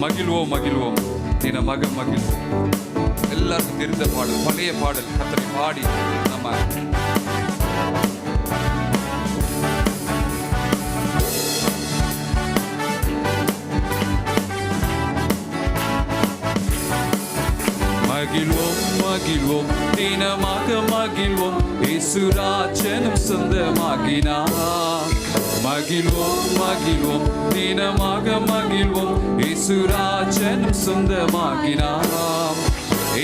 மகிழ்வோம் மகிழ்வோம் தின மகிழ்வோம். எல்லாருக்கும் தெரிந்த பாடல், பழைய பாடல். கர்த்தரை பாடி நம்ம மகிழ்வோம் மகிழ்வோம் தினமாக மகிழ்வோம், இயேசுராஜனும் சொந்தமாகினார். மகிழ்வோம் மகிழ்வோம் தினமாக மகிழ்வோம், இயேசுராஜனும் சொந்தமாகினார்.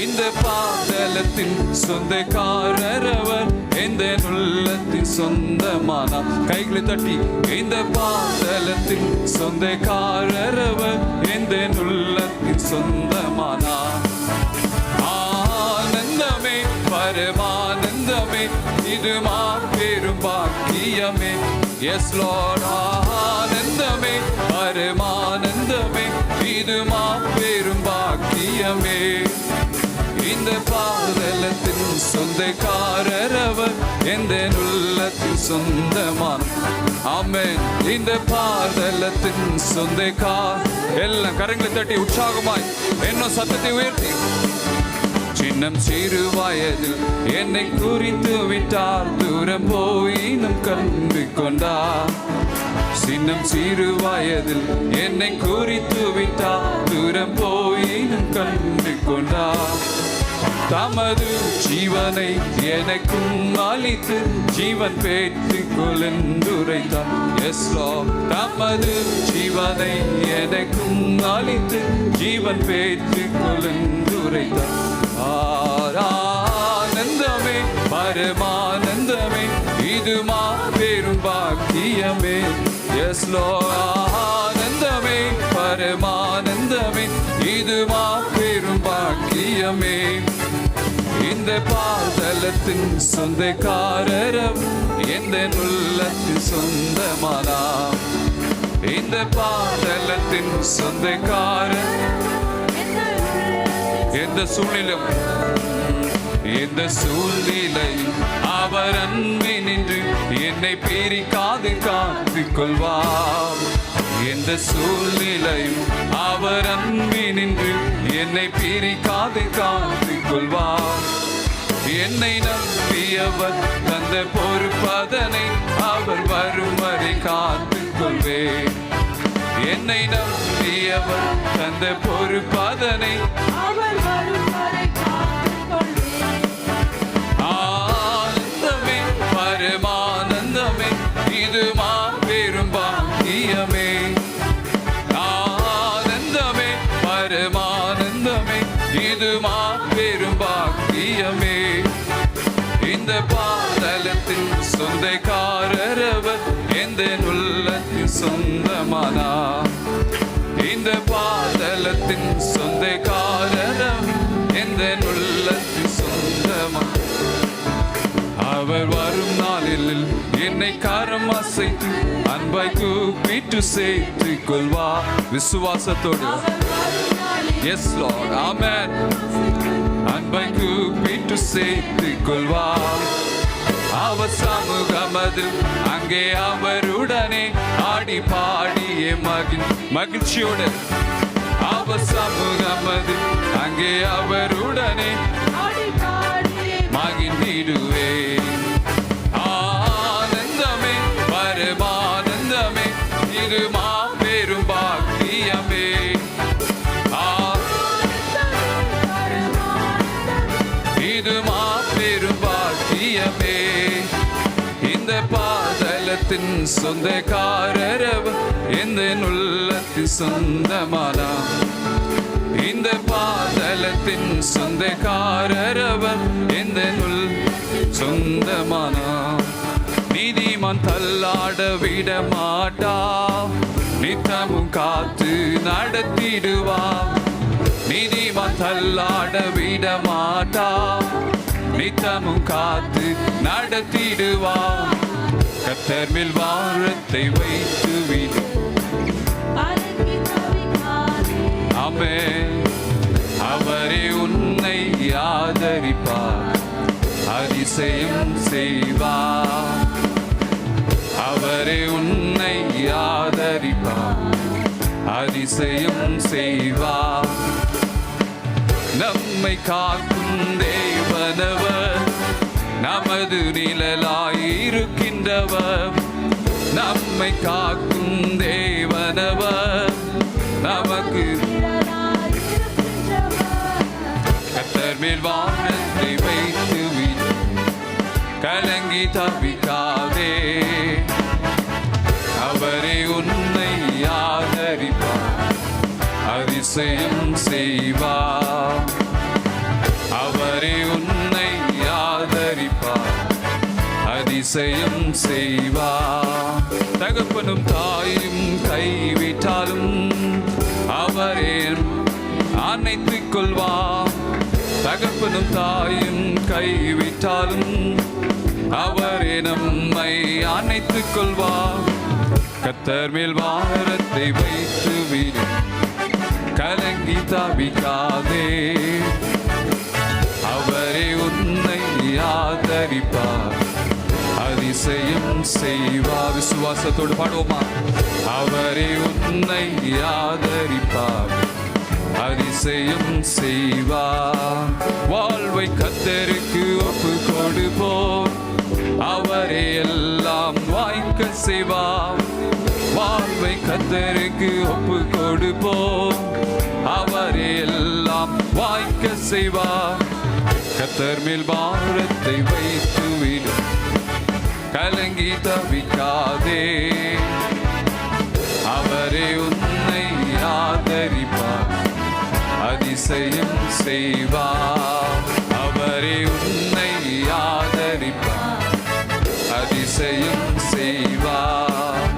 இந்த பாதலத்தின் சொந்தக்காரர் அவர், இந்த உள்ளத்தின் சொந்தமானார். கைகளை தட்டி, இந்த பாதலத்தின் சொந்தக்காரர் அவர், இந்த உள்ளத்தின் சொந்தமானார். ஆனந்தமே பரமானந்தமே, இது மாபெரும் பாக்கியமே. எஸ் லார்ட், ஆனந்தமே பரமானந்தமே, இது மாபெரும் பாக்கியமே. இந்த பாதலத்தின் சொந்தக்காரர் அவர், எந்த உள்ளத்தின் சொந்தமான. ஆமென். இந்த பாதலத்தின் சொந்தக்காரர். எல்லாம் கரங்களை தட்டி உற்சாகமாய் இன்னும் சத்தத்தை உயர்த்தி. சின்னம் சிறு வயதில் என்னை குறித்து விட்டார், தூரம் போயினும் கண்டு கொண்டார். சின்னம் சிறு வயதில் என்னை குறித்து விட்டார், தூரம் போயினும் கண்டு கொண்டார். தமது ஜீவனை எனக்கும் அளித்து ஜீவன் பெற்றுக் கொள்ளுரைத்தார். எஸ் லார்ட், தமது ஜீவனை எனக்கும் அளித்து ஜீவன் பெற்றுக் கொள்ளுரைத்தார். ஆனந்தமே பரமானந்தமே, இது மாபெரும் பாக்கியமே. எஸ் லார்ட், ஆனந்தமே பரமானந்தமே, இது மாபெரும் பாக்கியமே. இந்த பாதலத்தின் சொந்தக்காரர் எந்த உள்ளத்தின் சொந்தமானார். இந்த பாதலத்தின் சொந்தக்காரர் எந்த சூழ்நிலும் எந்த சூழ்நிலையும் அவர் அன்பை நின்று என்னை பிரிக்காது காத்துக் கொள்வார். எந்த சூழ்நிலையும் அவர் அன்பை நின்று என்னை பிரிக்காது காத்துக் கொள்வார். என்னை நம்பியவர் தந்த பொறுப்பதனை அவர் வரும் வரை காத்துக் கொள்வேன். என்னை நம்பியவர் தந்த பொறுப்பதனை அவர் வரும் வரை காத்துக் கொள்வேன். ஆனந்தமே பரமானந்தமே, இது மாபெரும் பாக்கியமே. ஆனந்தமே பரமானந்தமே, இது மாபெரும் பாக்கியமே. இந்த பாதலத்தின் சொந்தக்காரர் அவர், எந்த உள்ளத்தின் சொந்தமானார். இந்த பாதலத்தின் சொந்தக்காரர் எந்த உள்ளத்தின் சொந்தமானார். அவர் வரும் நாளில் என்னை கரம் அசைத்து அன்பாய் கூப்பிட்டு சேர்த்துக் கொள்வார். விசுவாசத்தோடு எஸ் லார்ட், ஆமென். அன்பாய் கூப்பிட்டு சேர்த்துக் கொள்வார். அவர் சமூகமதில் அங்கே அவருடனே ஆடி பாடிய மகிழ்ச்சியோடு. அவர் சமூகமதில் அங்கே அவருடனே மகிழ்ந்திடுவே. ஆனந்தமே பரமானந்தமே, இது மாபெரும் பாக்கியமே. இது மாபெரும் பாக்கியமே. இந்த பாதலத்தின் சொந்தக்காரர் எந்த உள்ளத்தின் சொந்தமானார். இந்த பாதலத்தின் சொந்தக்காரர் எந்த சொந்தமானார். நீதிமான் தள்ளாட விட மாட்டா, நித்தமும் காத்து நடத்திடுவார். நீதிமான் தள்ளாட விட மாட்டா, நித்தமும் காத்து நடத்திடுவார். கர்த்தர் மேல் வாரத்தை வைத்து விடு. ஆமென். அவரே உன்னை ஆதரிப்பார், அதிசயம் செய்வார். அவரே உன்னை ஆதரிப்பார், அதிசயம் செய்வார். நம்மை காக்கும் தேவனவர், நமது நிழலாயிருக்கின்றவர். நம்மை காக்கும் தேவனவர், நமக்கு கர்த்தர் மேல் வானத்தை வைத்து விடு, கலங்கி தவிக்காதே. அவரே உன்னை ஆதரிப்பார், அதிசயம் செய்வார். அவரே உன்னை ஆதரிப்பார், அதிசயம் செய்வார். தகப்பனும் தாயும் கைவிட்டாலும் அவரே அணைத்துக் கொள்வார். தகப்பனும் தாயும் கைவிட்டாலும் அவரே நம்மை அணைத்துக் கொள்வார். கர்த்தர் மேல் பாரத்தை வைத்து விடு, கலங்கி தவிக்காதே. அவரே உன்னை ஆதரிப்பார், அதிசயம் செய்வார். விசுவாசத்தோடு பாடுவோமா? அவரே உன்னை ஆதரிப்பார், அதிசயம் செய்வார். வாழ்வை கர்த்தருக்கு ஒப்பு கொடுப்போம், அவரே எல்லாம் வாய்க்க செய்வார். வாழ்வை கர்த்தருக்கு ஒப்பு கொடுப்போம், அவரே எல்லாம் வாய்க்க செய்வார். கர்த்தர் மேல் பாரத்தை வைத்து விடு, கலங்கி தவிக்காதே. அவரே உன்னை ஆதரிப்பார், அதிசயம் செய்வார். அவரே உன்னை ஆதரிப்பார், அதிசயம் செய்வார்.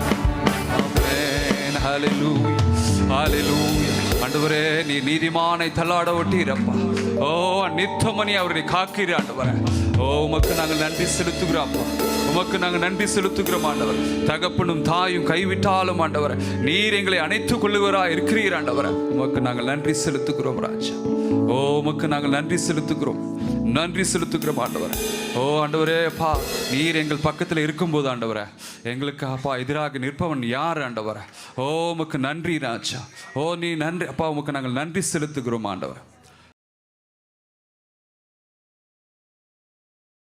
ஆமென். ஹல்லேலூயா, ஹல்லேலூயா. ஆண்டவரே, நீ நீதிமானை தள்ளாட ஒட்டீரப்பா. ஓ, நித்தமணி அவரை காக்கிறீர் ஆண்டவரே. ஓ, உமக்கு நாங்கள் நன்றி செலுத்துகிறோம். உமக்கு நாங்கள் நன்றி செலுத்துகிறோம் ஆண்டவர். தகப்பனும் தாயும் கைவிட்டாலும் ஆண்டவர், நீர் எங்களை அணைத்துக் கொள்ளுவரா இருக்கிறீர் ஆண்டவர். உமக்கு நாங்கள் நன்றி செலுத்துகிறோம் ராஜா. ஓ, உமக்கு நாங்கள் நன்றி செலுத்துகிறோம், நன்றி செலுத்துகிறோம் ஆண்டவர். ஓ ஆண்டவரே அப்பா, நீர் எங்கள் பக்கத்தில் இருக்கும்போது ஆண்டவரே, எங்களுக்கு அப்பா எதிராக நிற்பவன் யார் ஆண்டவரே? ஓ, உமக்கு நன்றி ராஜா. ஓ, நீ நன்றி அப்பா, உமக்கு நாங்கள் நன்றி செலுத்துகிறோம் ஆண்டவர்.